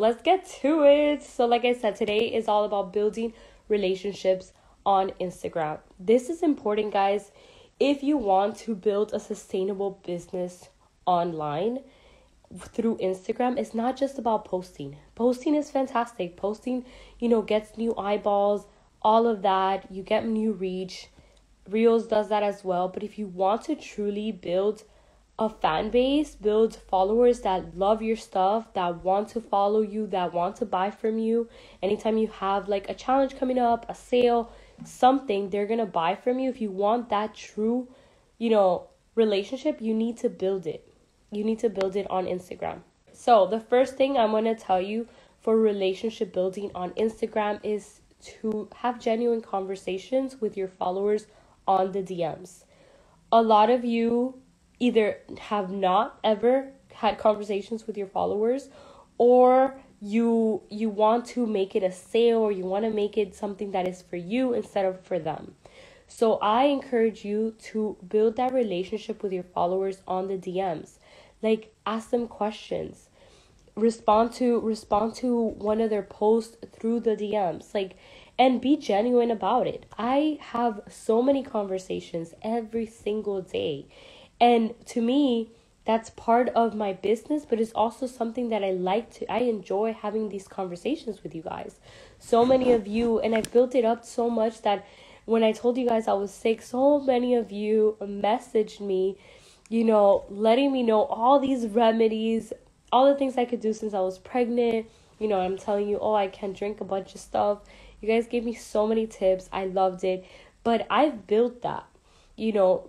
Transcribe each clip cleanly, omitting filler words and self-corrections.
let's get to it. So like I said, today is all about building relationships on Instagram. This is important, guys. If you want to build a sustainable business online through Instagram, it's not just about posting. Posting is fantastic. Posting, gets new eyeballs, all of that. You get new reach. Reels does that as well. But if you want to truly build a fan base, build followers that love your stuff, that want to follow you, that want to buy from you, anytime you have like a challenge coming up, a sale, something, they're gonna buy from you. If you want that true, relationship, you need to build it. You need to build it on Instagram. So the first thing I'm going to tell you for relationship building on Instagram is to have genuine conversations with your followers on the DMs. A lot of you either have not ever had conversations with your followers, or you want to make it a sale, or you want to make it something that is for you instead of for them. So I encourage you to build that relationship with your followers on the DMs. Like, ask them questions. Respond to one of their posts through the DMs. And be genuine about it. I have so many conversations every single day. And to me, that's part of my business, but it's also something that I enjoy having these conversations with you guys. So many of you, and I've built it up so much that when I told you guys I was sick, so many of you messaged me, letting me know all these remedies, all the things I could do since I was pregnant. I'm telling you, I can't drink a bunch of stuff. You guys gave me so many tips. I loved it. But I've built that.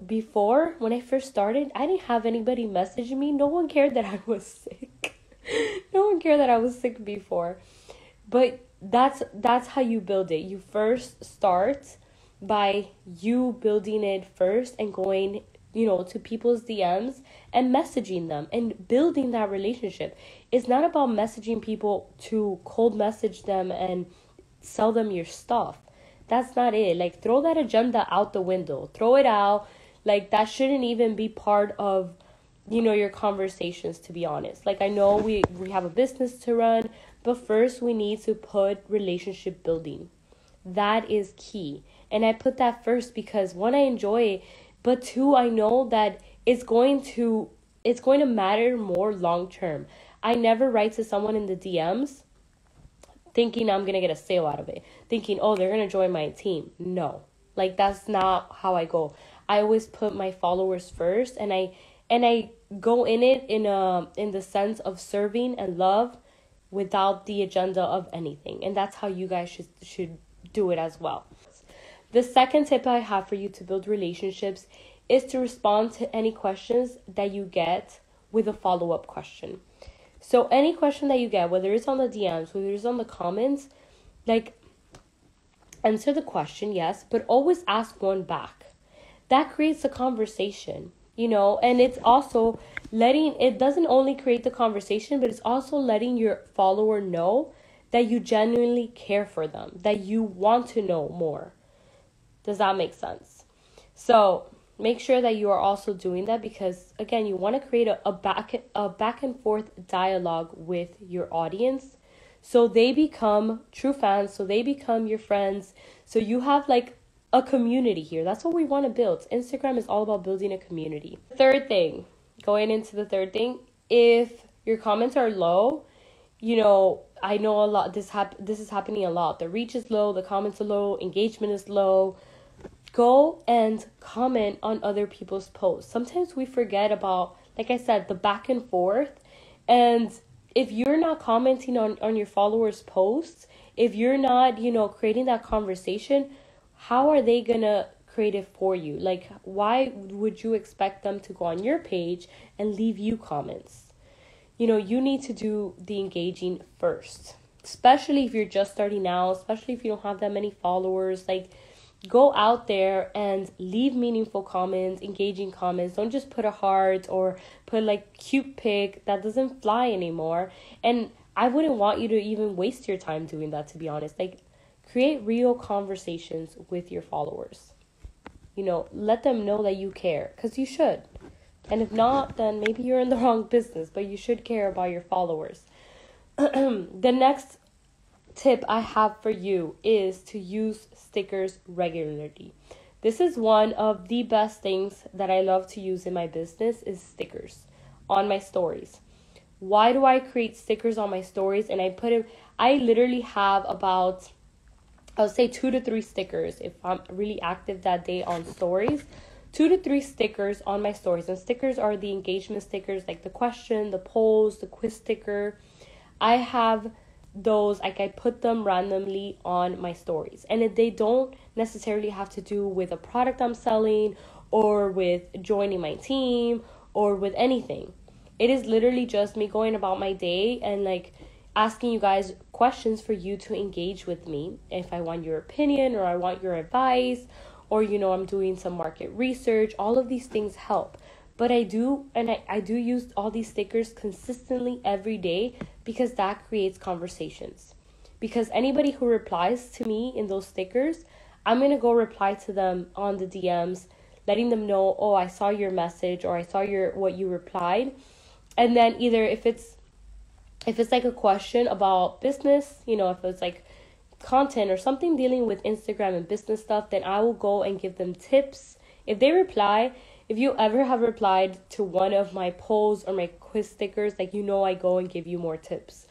Before, when I first started, I didn't have anybody message me. No one cared that I was sick. No one cared that I was sick before. But that's how you build it. You first start by you building it first and going, to people's DMs and messaging them and building that relationship. It's not about messaging people to cold message them and sell them your stuff. That's not it. Throw that agenda out the window. Throw it out. That shouldn't even be part of, your conversations, to be honest. I know we have a business to run, but first we need to put relationship building. That is key. And I put that first because, one, I enjoy it, but two, I know that it's going to matter more long term. I never write to someone in the DMs thinking I'm going to get a sale out of it, thinking, they're going to join my team. No, that's not how I go. I always put my followers first, and I go in it in the sense of serving and love without the agenda of anything. And that's how you guys should do it as well. The second tip I have for you to build relationships is to respond to any questions that you get with a follow-up question. So any question that you get, whether it's on the DMs, whether it's on the comments, answer the question, yes, but always ask one back. That creates a conversation, and it's also it doesn't only create the conversation, but it's also letting your follower know that you genuinely care for them, that you want to know more. Does that make sense? So make sure that you are also doing that because, again, you want to create a back and forth dialogue with your audience so they become true fans, so they become your friends, so you have a community here. That's what we want to build. Instagram is all about building a community. Going into the third thing, if your comments are low, I know a lot, this is happening a lot. The reach is low, the comments are low, engagement is low. Go and comment on other people's posts. Sometimes we forget about, like I said, the back and forth. And if you're not commenting on your followers' posts, if you're not, creating that conversation, how are they going to create it for you? Why would you expect them to go on your page and leave you comments? You need to do the engaging first, especially if you're just starting out, especially if you don't have that many followers. Go out there and leave meaningful comments, engaging comments. Don't just put a heart or put cute pic. That doesn't fly anymore. And I wouldn't want you to even waste your time doing that, to be honest. Create real conversations with your followers. Let them know that you care, because you should. And if not, then maybe you're in the wrong business, but you should care about your followers. The next tip I have for you is to use stickers regularly. This is one of the best things that I love to use in my business is stickers on my stories. Why do I create stickers on my stories? And I literally have about, I would say 2 to 3 stickers if I'm really active that day on stories. 2 to 3 stickers on my stories. And stickers are the engagement stickers, like the question, the polls, the quiz sticker. I have those, like I put them randomly on my stories. And they don't necessarily have to do with a product I'm selling or with joining my team or with anything. It is literally just me going about my day and like asking you guys questions for you to engage with me. If I want your opinion or I want your advice or, I'm doing some market research, all of these things help. But I do use all these stickers consistently every day because that creates conversations. Because anybody who replies to me in those stickers, I'm going to go reply to them on the DMs, letting them know, oh, I saw your message or I saw what you replied. And then either if it's like a question about business, if it's like content or something dealing with Instagram and business stuff, then I will go and give them tips. If they reply, if you ever have replied to one of my polls or my quiz stickers, like, I go and give you more tips.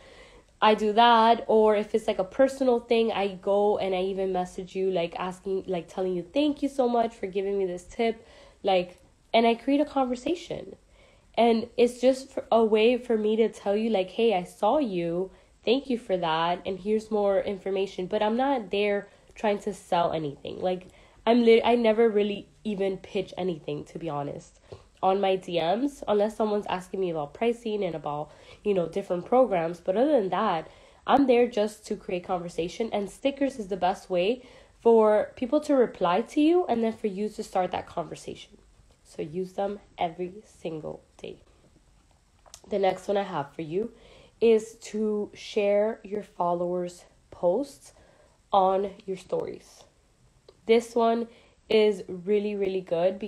I do that. Or if it's like a personal thing, I go and I even message you, like asking, like telling you, thank you so much for giving me this tip. And I create a conversation. And it's just a way for me to tell you, like, hey, I saw you. Thank you for that. And here's more information. But I'm not there trying to sell anything. Like, I never really even pitch anything, to be honest, on my DMs, unless someone's asking me about pricing and about, different programs. But other than that, I'm there just to create conversation. And stickers is the best way for people to reply to you and then for you to start that conversation. So use them every single day. The next one I have for you is to share your followers' posts on your stories. This one is really, really good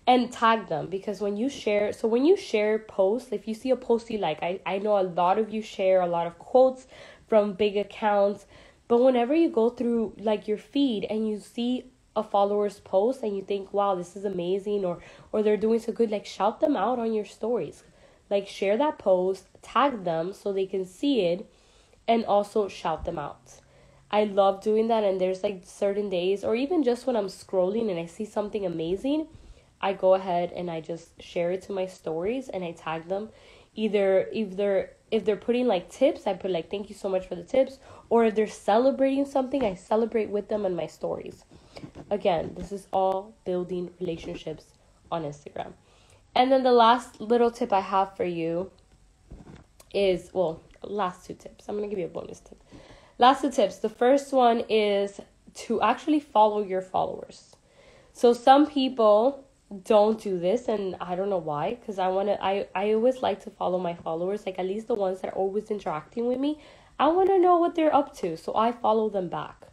and tag them, because when you share posts, if you see a post you like, I know a lot of you share a lot of quotes from big accounts, but whenever you go through like your feed and you see a follower's post and you think, wow, this is amazing, or they're doing so good, like shout them out on your stories. Like share that post, tag them so they can see it, and also shout them out. I love doing that. And there's like certain days, or even just when I'm scrolling and I see something amazing, I go ahead and I just share it to my stories and I tag them. Either if they're putting like tips, I put like, thank you so much for the tips. Or if they're celebrating something, I celebrate with them in my stories. Again, this is all building relationships on Instagram. And then the last little tip I have for you is, last 2 tips. I'm going to give you a bonus tip. Last 2 tips. The first one is to actually follow your followers. So some people don't do this, and I don't know why, because I always like to follow my followers, like at least the ones that are always interacting with me. I want to know what they're up to, so I follow them back.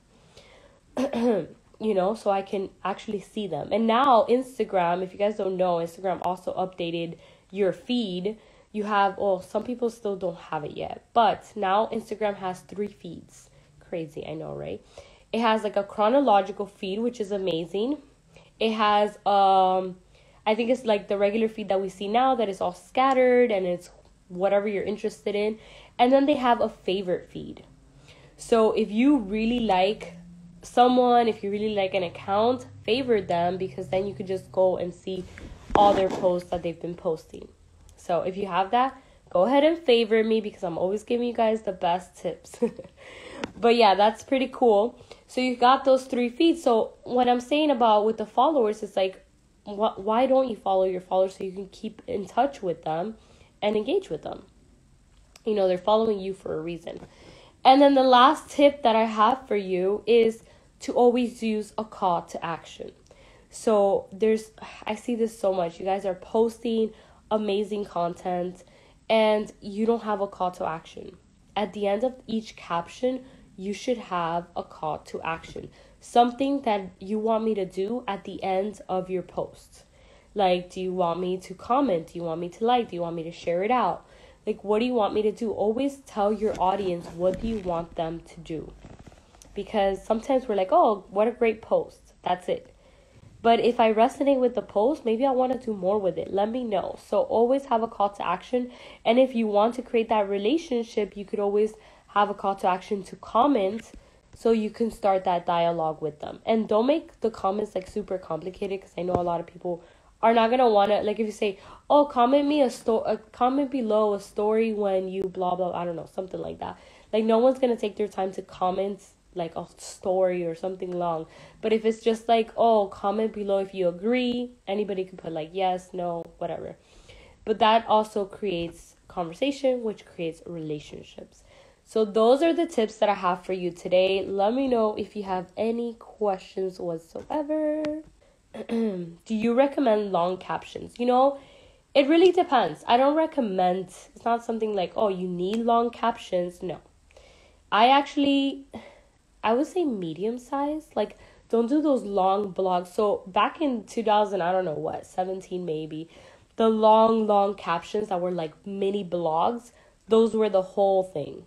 So I can actually see them. And now Instagram, if you guys don't know, Instagram also updated your feed. You have, some people still don't have it yet, but now Instagram has 3 feeds. Crazy, I know, right? It has like a chronological feed, which is amazing. It has, I think it's like the regular feed that we see now, that is all scattered and it's whatever you're interested in. And then they have a favorite feed. So if you really like someone, if you really like an account, favorite them, because then you could just go and see all their posts that they've been posting. So if you have that, go ahead and favorite me, because I'm always giving you guys the best tips. But yeah, that's pretty cool. So you got those 3 feeds. So what I'm saying about with the followers is like, why don't you follow your followers so you can keep in touch with them and engage with them? They're following you for a reason. And then the last tip that I have for you is to always use a call to action. So I see this so much. You guys are posting amazing content and you don't have a call to action. At the end of each caption, you should have a call to action. Something that you want me to do at the end of your post. Like, do you want me to comment? Do you want me to like? Do you want me to share it out? Like, what do you want me to do? Always tell your audience what do you want them to do. Because sometimes we're like, oh, what a great post. That's it. But if I resonate with the post, maybe I want to do more with it. Let me know. So always have a call to action. And if you want to create that relationship, you could always have a call to action to comment so you can start that dialogue with them. And don't make the comments like super complicated, because I know a lot of people are not going to want to, like if you say, oh, comment below a story when you blah, blah, I don't know, something like that. Like no one's going to take their time to comment like a story or something long. But if it's just like, oh, comment below if you agree, anybody can put like yes, no, whatever. But that also creates conversation, which creates relationships. So those are the tips that I have for you today. Let me know if you have any questions whatsoever. Do you recommend long captions? You know, it really depends. I don't recommend, it's not something like, oh, you need long captions. No. I would say medium size. Like, don't do those long blogs. So back in 2000, I don't know what, 17 maybe, the long captions that were like mini blogs, those were the whole thing.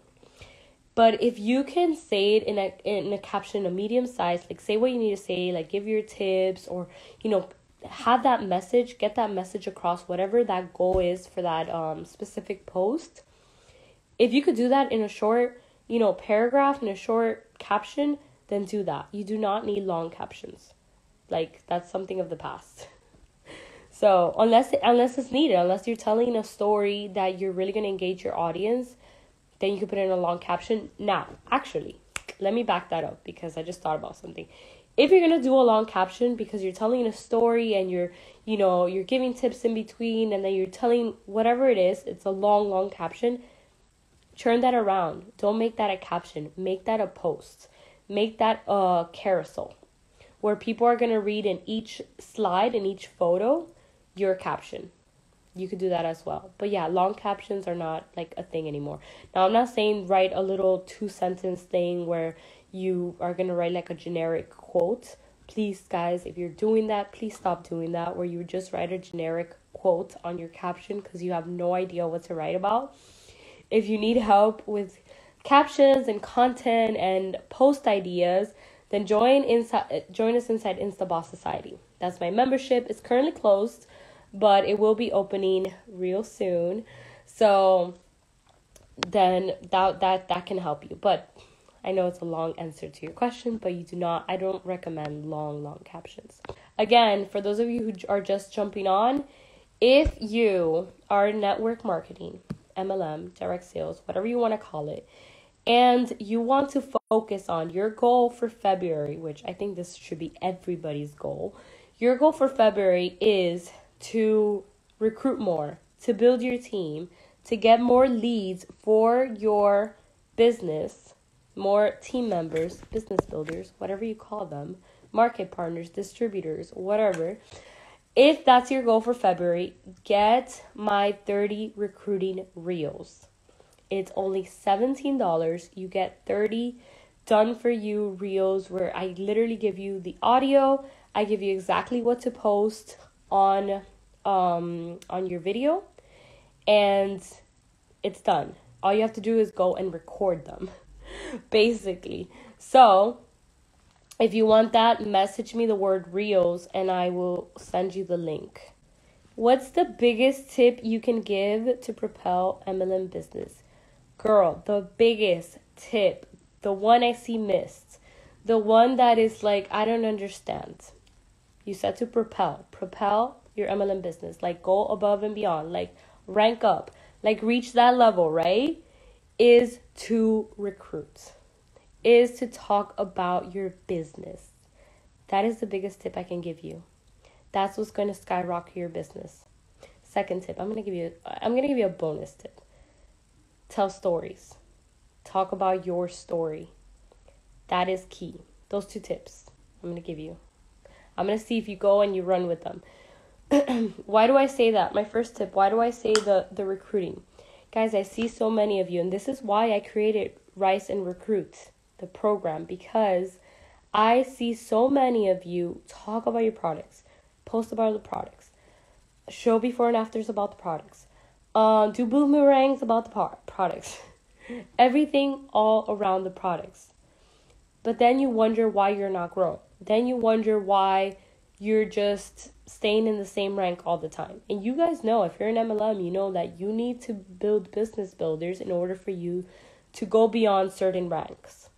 But if you can say it in a caption, a medium size, like say what you need to say, like give your tips, or, you know, have that message, get that message across, whatever that goal is for that specific post. If you could do that in a short, you know, paragraph, in a short caption, then do that. You do not need long captions. Like, that's something of the past. So unless it's needed, unless you're telling a story that you're really going to engage your audience, then you can put in a long caption. Now, actually, let me back that up, because I just thought about something. If you're going to do a long caption because you're telling a story and you're giving tips in between, and then you're telling whatever it is, it's a long caption, turn that around. Don't make that a caption. Make that a post. Make that a carousel where people are going to read in each slide, in each photo, your caption. You could do that as well. But yeah, long captions are not like a thing anymore. Now, I'm not saying write a little 2-sentence thing where you are going to write like a generic quote. Please, guys, if you're doing that, please stop doing that, where you just write a generic quote on your caption because you have no idea what to write about. If you need help with captions and content and post ideas, then join us inside Instaboss Society. That's my membership. It's currently closed, but it will be opening real soon. So then that can help you. But I know it's a long answer to your question, but I don't recommend long captions. Again, for those of you who are just jumping on, if you are network marketing, MLM, direct sales, whatever you want to call it, and you want to focus on your goal for February, which I think this should be everybody's goal. Your goal for February is to recruit more, to build your team, to get more leads for your business, more team members, business builders, whatever you call them, market partners, distributors, whatever. If that's your goal for February, get my 30 recruiting reels. It's only $17. You get 30 done for you reels where I literally give you the audio. I give you exactly what to post on your video, and it's done. All you have to do is go and record them, basically. So if you want that, message me the word reels and I will send you the link. What's the biggest tip you can give to propel MLM business? Girl, the biggest tip, the one I see missed, the one that is like, I don't understand. You said to propel your MLM business, like go above and beyond, like rank up, like reach that level, right? Is to recruit, is to talk about your business. That is the biggest tip I can give you. That's what's going to skyrocket your business. Second tip, I'm going to give you a bonus tip. Tell stories. Talk about your story. That is key. Those 2 tips I'm going to give you. I'm going to see if you go and you run with them. Why do I say that? My first tip, why do I say the recruiting? Guys, I see so many of you, and this is why I created Rise and Recruit, the program, because I see so many of you talk about your products, post about the products, show before and afters about the products, Do boomerangs about the products. Everything all around the products. But then you wonder why you're not growing. Then you wonder why you're just staying in the same rank all the time. And you guys know, if you're an MLM, you know that you need to build business builders in order for you to go beyond certain ranks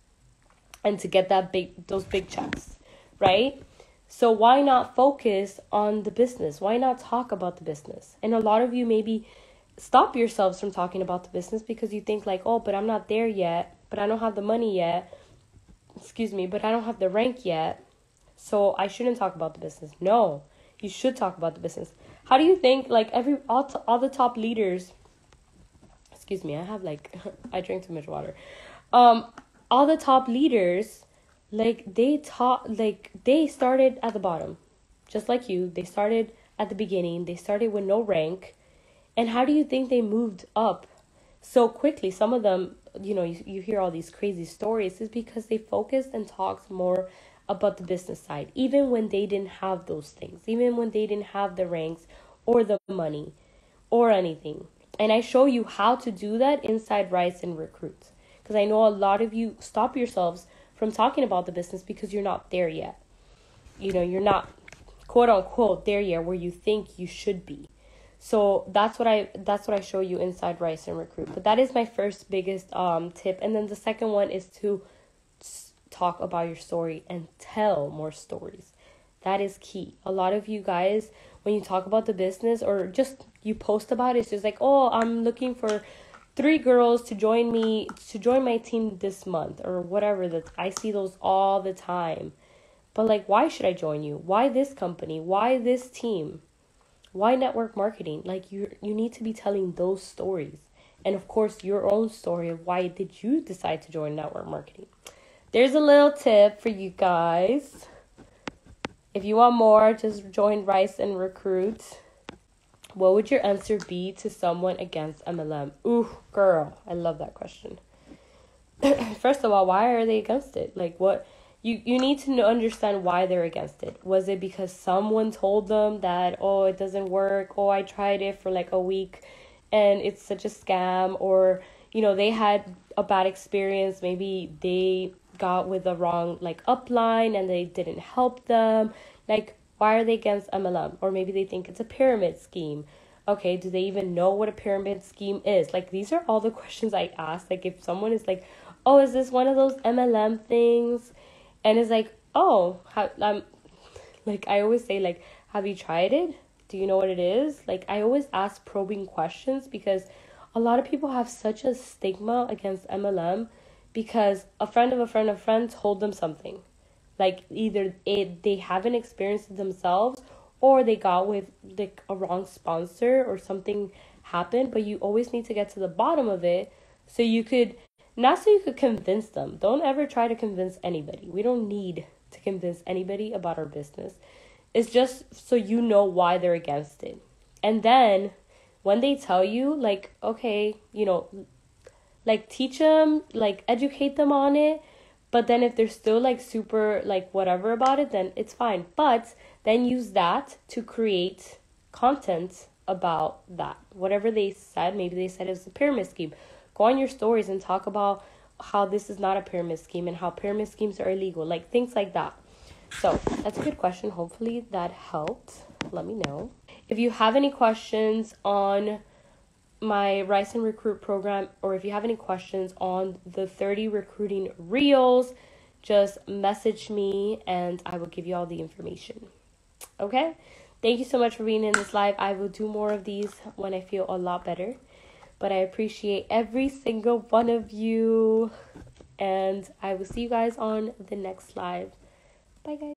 and to get those big checks, right? So why not focus on the business? Why not talk about the business? And a lot of you maybe stop yourselves from talking about the business because you think like, oh, but I'm not there yet, but I don't have the money yet, but I don't have the rank yet, so I shouldn't talk about the business. No, you should talk about the business. How do you think like all the top leaders, I drink too much water. All the top leaders, they started at the bottom, just like you. They started at the beginning. They started with no rank. And how do you think they moved up so quickly? Some of them, you hear all these crazy stories, is because they focused and talked more about the business side, even when they didn't have those things, even when they didn't have the ranks or the money or anything. And I show you how to do that inside Rise and Recruit, because I know a lot of you stop yourselves from talking about the business because you're not there yet. You're not quote unquote there yet where you think you should be. So that's what I show you inside Rise and Recruit. But that is my first biggest tip. And then the second one is to talk about your story and tell more stories. That is key. A lot of you guys, when you talk about the business or just you post about it, it's just like, oh, I'm looking for 3 girls to join my team this month or whatever. That I see those all the time. But like, why should I join you? Why this company? Why this team? Why network marketing? Like you need to be telling those stories. And of course, your own story of why did you decide to join network marketing. There's a little tip for you guys. If you want more, just join Rise and Recruit. What would your answer be to someone against MLM? Ooh, girl, I love that question. First of all, why are they against it? Like what? You need to understand why they're against it. Was it because someone told them that, oh, it doesn't work? Oh, I tried it for like a week and it's such a scam. Or, they had a bad experience. Maybe they got with the wrong upline and they didn't help them. Like, why are they against MLM? Or maybe they think it's a pyramid scheme. Okay, do they even know what a pyramid scheme is? Like, these are all the questions I ask. Like, if someone is like, oh, is this one of those MLM things? And it's like, oh, I always say, have you tried it? Do you know what it is? Like, I always ask probing questions because a lot of people have such a stigma against MLM because a friend of a friend of a friend told them something. Like, either they haven't experienced it themselves or they got with, a wrong sponsor or something happened. But you always need to get to the bottom of it so you could convince them. Don't ever try to convince anybody. We don't need to convince anybody about our business. It's just so you know why they're against it. And then when they tell you, okay, teach them, educate them on it. But then if they're still super whatever about it, then it's fine. But then use that to create content about that. Whatever they said, maybe they said it was a pyramid scheme. Go on your stories and talk about how this is not a pyramid scheme and how pyramid schemes are illegal, things like that. So that's a good question. Hopefully that helped. Let me know. If you have any questions on my Rise and Recruit program, or if you have any questions on the 30 recruiting reels, just message me and I will give you all the information. Okay? Thank you so much for being in this live. I will do more of these when I feel a lot better. But I appreciate every single one of you. And I will see you guys on the next live. Bye, guys.